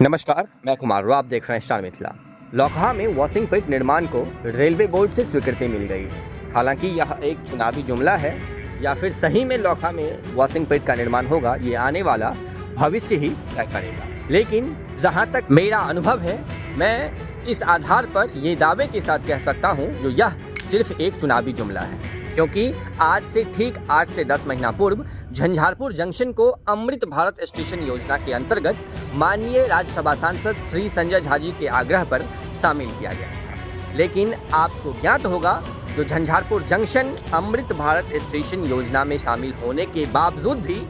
नमस्कार, मैं कुमार रो, आप देख रहे हैं स्टार मिथिला। लौकहा में वॉशिंग पिट निर्माण को रेलवे बोर्ड से स्वीकृति मिल गई है। हालांकि यह एक चुनावी जुमला है या फिर सही में लौकहा में वॉशिंग पिट का निर्माण होगा, ये आने वाला भविष्य ही तय करेगा। लेकिन जहां तक मेरा अनुभव है, मैं इस आधार पर ये दावे के साथ कह सकता हूँ जो यह सिर्फ एक चुनावी जुमला है, क्योंकि आज से ठीक 8 से 10 महीना पूर्व झंझारपुर जंक्शन को अमृत भारत स्टेशन योजना के अंतर्गत माननीय राज्यसभा सांसद श्री संजय झा जी के आग्रह पर शामिल किया गया था। लेकिन आपको ज्ञात होगा जो झंझारपुर जंक्शन अमृत भारत स्टेशन योजना में शामिल होने के बावजूद भी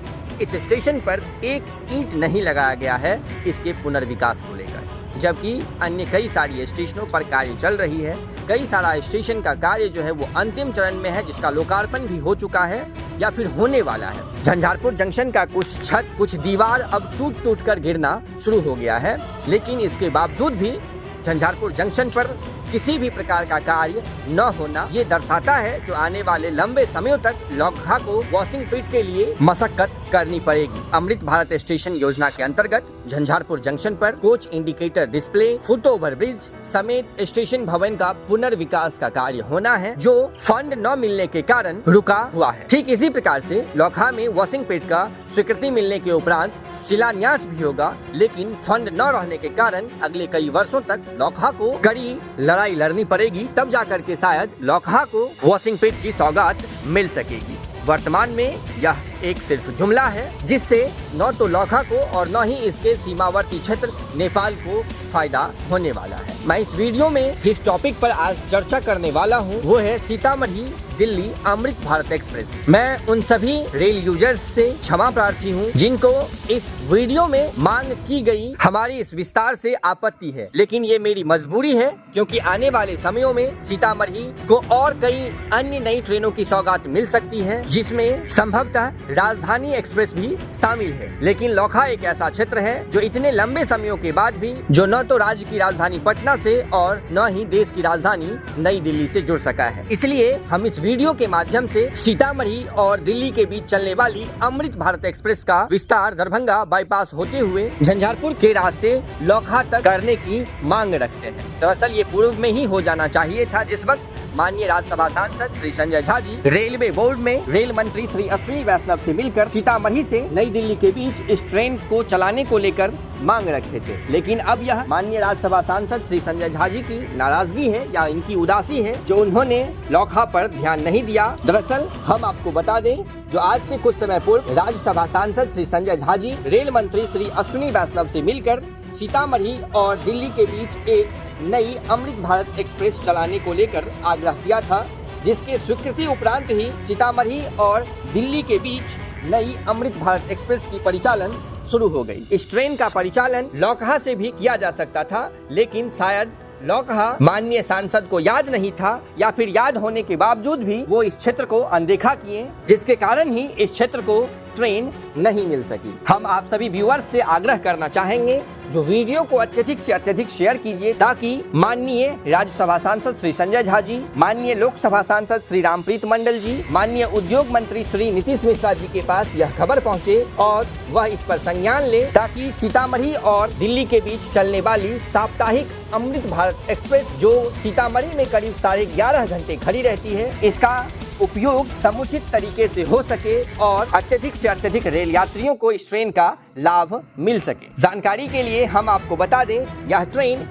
इस स्टेशन पर एक ईंट नहीं लगाया गया है इसके पुनर्विकास को लेकर, जबकि अन्य कई सारी स्टेशनों पर कार्य चल रही है। कई सारा स्टेशन का कार्य जो है वो अंतिम चरण में है, जिसका लोकार्पण भी हो चुका है या फिर होने वाला है। झंझारपुर जंक्शन का कुछ छत, कुछ दीवार अब टूट कर गिरना शुरू हो गया है, लेकिन इसके बावजूद भी झंझारपुर जंक्शन पर किसी भी प्रकार का कार्य न होना ये दर्शाता है जो आने वाले लंबे समयों तक लौकहा को वॉशिंग पिट के लिए मशक्कत करनी पड़ेगी। अमृत भारत स्टेशन योजना के अंतर्गत झंझारपुर जंक्शन पर coach indicator display, foot over bridge समेत स्टेशन भवन का पुनर्विकास का कार्य होना है, जो फंड न मिलने के कारण रुका हुआ है। ठीक इसी प्रकार से लौकहा में वॉशिंग पिट का स्वीकृति मिलने के उपरांत शिलान्यास भी होगा, लेकिन फंड न रहने के कारण अगले कई वर्षों तक लौकहा को कड़ी लड़ाई लड़नी पड़ेगी, तब जाकर के शायद लौकहा को वॉशिंग पिट की सौगात मिल सकेगी। वर्तमान में यह एक सिर्फ जुमला है, जिससे न तो लौकहा को और न ही इसके सीमावर्ती क्षेत्र नेपाल को फायदा होने वाला है। मैं इस वीडियो में जिस टॉपिक पर आज चर्चा करने वाला हूं वो है सीतामढ़ी दिल्ली अमृत भारत एक्सप्रेस। मैं उन सभी रेल यूजर्स से क्षमा प्रार्थी हूं जिनको इस वीडियो में मांग की गई हमारी इस विस्तार से आपत्ति है, लेकिन ये मेरी मजबूरी है, क्योंकि आने वाले समयों में सीतामढ़ी को और कई अन्य नई ट्रेनों की सौगात मिल सकती है, जिसमें संभवतः राजधानी एक्सप्रेस भी शामिल है। लेकिन लौकहा एक ऐसा क्षेत्र है जो इतने लंबे समयों के बाद भी जो न तो राज्य की राजधानी पटना से और न ही देश की राजधानी नई दिल्ली से जुड़ सका है। इसलिए हम इस वीडियो के माध्यम से सीतामढ़ी और दिल्ली के बीच चलने वाली अमृत भारत एक्सप्रेस का विस्तार दरभंगा बाईपास होते हुए झंझारपुर के रास्ते लौकहा तक करने की मांग रखते हैं। दरअसल ये पूर्व में ही हो जाना चाहिए था, जिस वक्त माननीय राज्यसभा सांसद श्री संजय झा जी रेलवे बोर्ड में रेल मंत्री श्री अश्विनी वैष्णव से मिलकर सीतामढ़ी से नई दिल्ली के बीच इस ट्रेन को चलाने को लेकर मांग रखे थे। लेकिन अब यह माननीय राज्यसभा सांसद श्री संजय झा जी की नाराजगी है या इनकी उदासी है जो उन्होंने लौकहा पर ध्यान नहीं दिया। दरअसल हम आपको बता दें जो आज से कुछ समय पूर्व राज्यसभा सांसद श्री संजय झा जी रेल मंत्री श्री अश्विनी वैष्णव से मिलकर सीतामढ़ी और दिल्ली के बीच एक नई अमृत भारत एक्सप्रेस चलाने को लेकर आग्रह किया था, जिसके स्वीकृति उपरांत ही सीतामढ़ी और दिल्ली के बीच नई अमृत भारत एक्सप्रेस की परिचालन शुरू हो गई। इस ट्रेन का परिचालन लौकहा से भी किया जा सकता था, लेकिन शायद लौकहा माननीय सांसद को याद नहीं था या फिर याद होने के बावजूद भी वो इस क्षेत्र को अनदेखा किए, जिसके कारण ही इस क्षेत्र को ट्रेन नहीं मिल सकी। हम आप सभी व्यूअर्स से आग्रह करना चाहेंगे जो वीडियो को अत्यधिक से अत्यधिक शेयर कीजिए, ताकि माननीय राज्यसभा सांसद श्री संजय झा जी, माननीय लोकसभा सांसद श्री रामप्रीत मंडल जी, माननीय उद्योग मंत्री श्री नीतीश मिश्रा जी के पास यह खबर पहुंचे और वह इस पर संज्ञान ले, ताकि सीतामढ़ी और दिल्ली के बीच चलने वाली साप्ताहिक अमृत भारत एक्सप्रेस जो सीतामढ़ी में करीब 11.5 घंटे खड़ी रहती है, इसका उपयोग समुचित तरीके से हो सके और अत्यधिक से अत्यधिक रेल यात्रियों को इस ट्रेन का लाभ मिल सके। जानकारी के लिए हम आपको बता दें, यह ट्रेन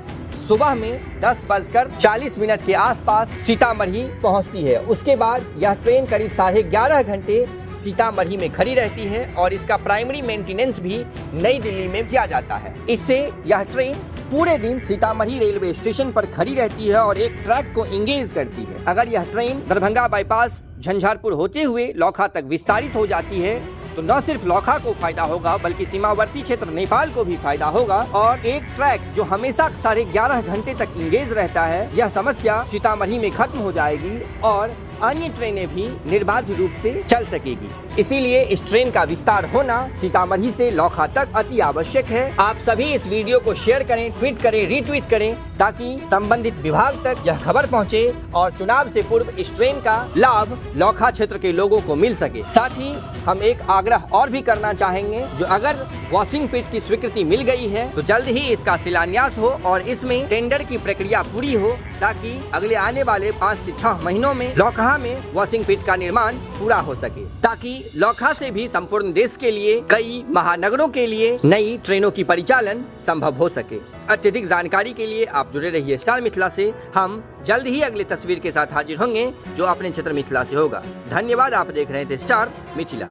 सुबह में 10:40 के आसपास सीतामढ़ी पहुंचती है। उसके बाद यह ट्रेन करीब 11.5 घंटे सीतामढ़ी में खड़ी रहती है और इसका प्राइमरी मेंटेनेंस भी नई दिल्ली में किया जाता है। इससे यह ट्रेन पूरे दिन सीतामढ़ी रेलवे स्टेशन पर खड़ी रहती है और एक ट्रैक को इंगेज करती है। अगर यह ट्रेन दरभंगा बाईपास झंझारपुर होते हुए लौकहा तक विस्तारित हो जाती है तो न सिर्फ लौकहा को फायदा होगा बल्कि सीमावर्ती क्षेत्र नेपाल को भी फायदा होगा, और एक ट्रैक जो हमेशा 11.5 घंटे तक इंगेज रहता है, यह समस्या सीतामढ़ी में खत्म हो जाएगी और अन्य ट्रेनें भी निर्बाध रूप से चल सकेगी। इसीलिए इस ट्रेन का विस्तार होना सीतामढ़ी से लौखा तक अति आवश्यक है। आप सभी इस वीडियो को शेयर करें, ट्वीट करें, रीट्वीट करें, ताकि संबंधित विभाग तक यह खबर पहुंचे और चुनाव से पूर्व इस ट्रेन का लाभ लौखा क्षेत्र के लोगों को मिल सके। साथ ही हम एक आग्रह और भी करना चाहेंगे, जो अगर वॉशिंग पिट की स्वीकृति मिल गई है तो जल्द ही इसका शिलान्यास हो और इसमें टेंडर की प्रक्रिया पूरी हो, ताकि अगले आने वाले 5 से 6 महीनों में लौकहा में वॉशिंग पिट का निर्माण पूरा हो सके, ताकि लौकहा से भी संपूर्ण देश के लिए, कई महानगरों के लिए नई ट्रेनों की परिचालन संभव हो सके। अत्यधिक जानकारी के लिए आप जुड़े रहिए स्टार मिथिला से। हम जल्द ही अगली तस्वीर के साथ हाजिर होंगे जो अपने क्षेत्र मिथिला से होगा। धन्यवाद। आप देख रहे थे स्टार मिथिला।